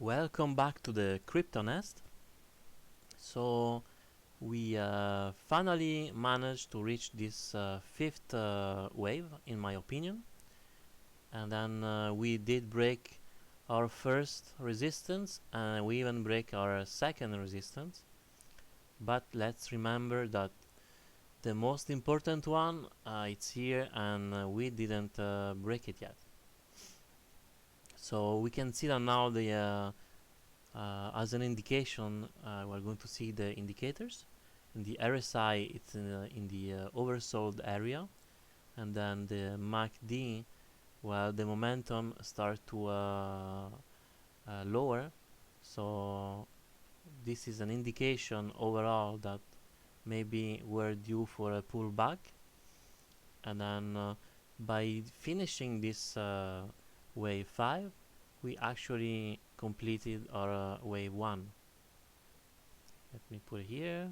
Welcome back to the Crypto Nest. So we finally managed to reach this fifth wave, in my opinion, and then we did break our first resistance, and we even break our second resistance. But let's remember that the most important one, it's here, and we didn't break it yet. So we can see that now as an indication, we're going to see the indicators. In the RSI, it's in the oversold area, and then the MACD, well, the momentum starts to lower. So this is an indication overall that maybe we're due for a pullback, and then by finishing this wave 5, we actually completed our wave 1. Let me put it here.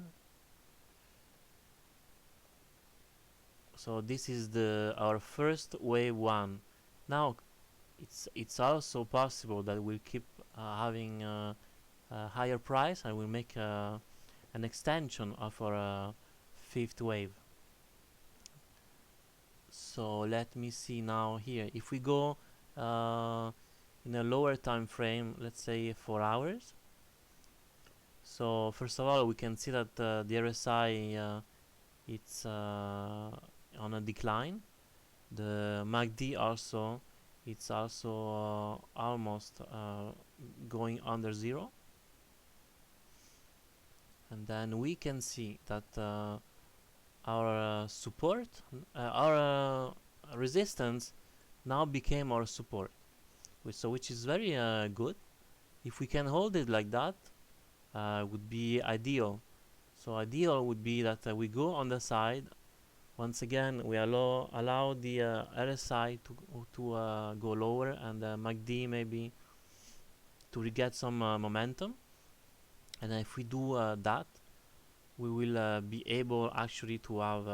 So this is our first wave 1. Now it's also possible that we'll keep having a higher price, and we'll make an extension of our fifth wave. So let me see now here. If we go in a lower time frame, let's say 4 hours. So first of all, we can see that the RSI it's on a decline. The MACD also, it's also almost going under zero. And then we can see that our support, our resistance now became our support, which is very good. If we can hold it like that, would be ideal. So ideal would be that we go on the side. Once again, we allow the RSI to go lower, and the MACD maybe to get some momentum. And if we do that, we will be able actually to have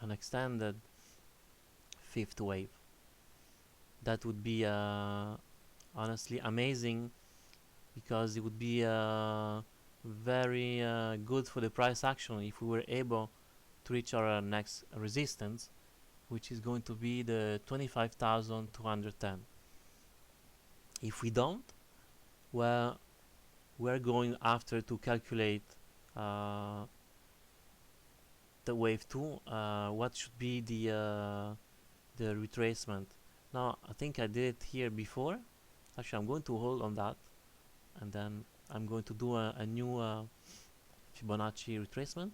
an extended fifth wave. That would be honestly amazing, because it would be very good for the price action if we were able to reach our next resistance, which is going to be the 25,210. If we don't, well, we're going after to calculate the wave 2, what should be the retracement. Now I think I did it here before. Actually, I'm going to hold on that, and then I'm going to do a new Fibonacci retracement,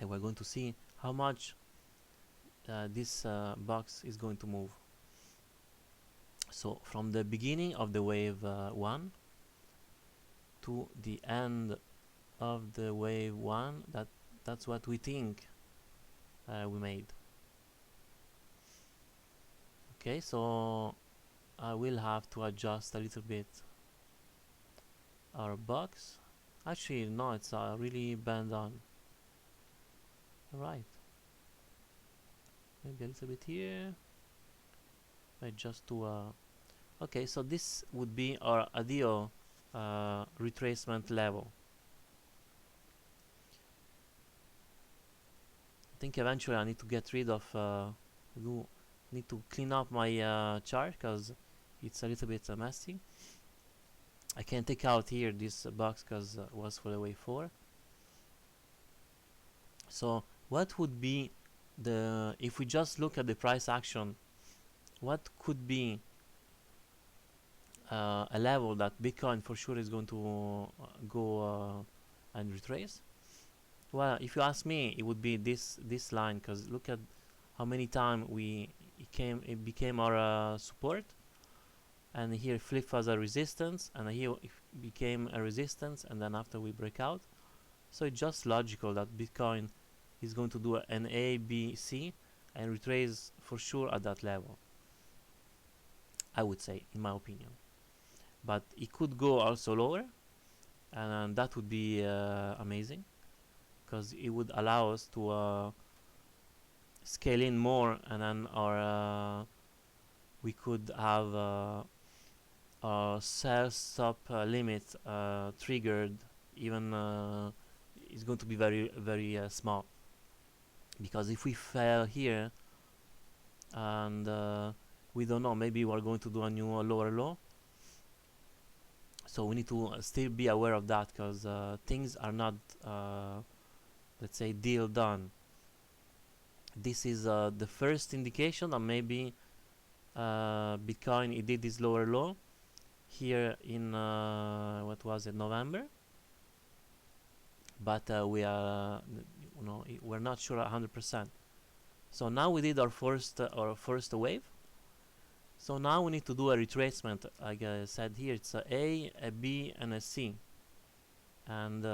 and we're going to see how much this box is going to move. So from the beginning of the wave 1 to the end of the wave 1, that's what we think we made. Okay, so I will have to adjust a little bit our box. Actually, no, it's really bend on. Alright, maybe a little bit here. Wait, just to okay, so this would be our ideal retracement level. I think eventually I need to get rid of need to clean up my chart, because it's a little bit messy. I can take out here this box because it was for the wave 4. So what would be if we just look at the price action, what could be a level that Bitcoin for sure is going to go and retrace? Well, if you ask me, it would be this line, because look at how many times it became our support, and here it flipped as a resistance, and here it became a resistance, and then after we break out. So it's just logical that Bitcoin is going to do an A, B, C, and retrace for sure at that level, I would say, in my opinion. But it could go also lower, and that would be amazing, because it would allow us to scale in more, and then we could have sell stop limit triggered, even is going to be very small, because if we fail here and we don't know, maybe we're going to do a new lower low. So we need to still be aware of that, because things are not let's say deal done. This is the first indication that maybe Bitcoin, it did this lower low here in what was it, November, but we're not sure 100%. So now we did our first wave. So now we need to do a retracement. Like I said here, it's a B, and a C. And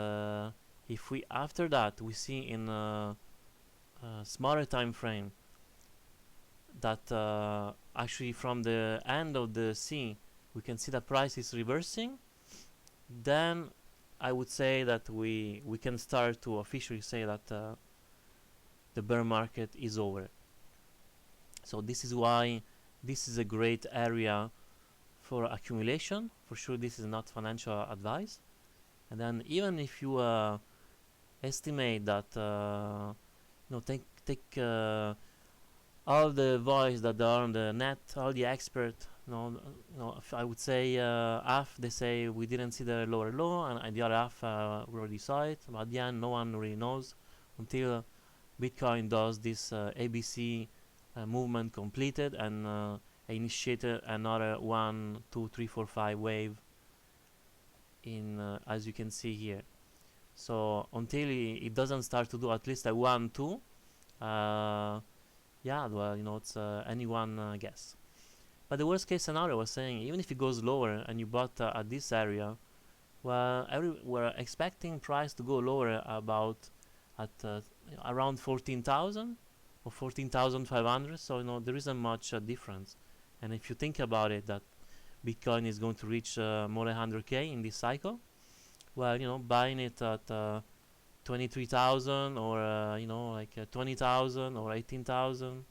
if we after that we see in a smaller time frame that actually from the end of the C we can see the price is reversing, then I would say that we can start to officially say that the bear market is over. So this is why this is a great area for accumulation. For sure, this is not financial advice. And then even if you estimate that take all the voice that are on the net, all the experts, if I would say half they say we didn't see the lower low, and the other half we already saw it. But at the end, no one really knows until Bitcoin does this ABC movement completed and initiated another 1, 2, 3, 4, 5 wave in as you can see here. So until it doesn't start to do at least a 1, 2, yeah, well, it's anyone guess. But the worst case scenario was saying, even if it goes lower and you bought at this area, well, we're expecting price to go lower about at around 14,000 or 14,500. So there isn't much difference. And if you think about it, that Bitcoin is going to reach more than 100k in this cycle, well, buying it at 23,000 or like 20,000 or 18,000,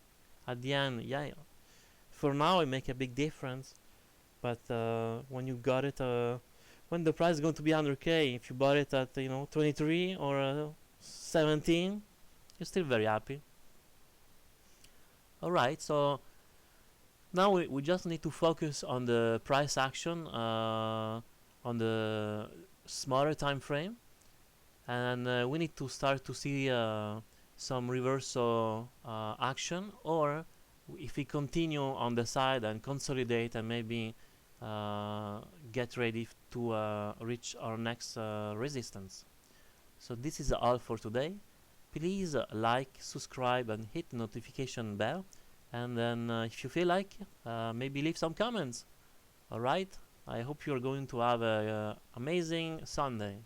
at the end, yeah, for now it make a big difference. But when you got it, when the price is going to be 100k, if you bought it at 23 or 17, you're still very happy. Alright, so now we just need to focus on the price action on the smaller time frame, and we need to start to see some reversal action, or if we continue on the side and consolidate and maybe get ready to reach our next resistance. So this is all for today. Please like, subscribe, and hit the notification bell, and then if you feel like, maybe leave some comments. Alright, I hope you're going to have a amazing Sunday.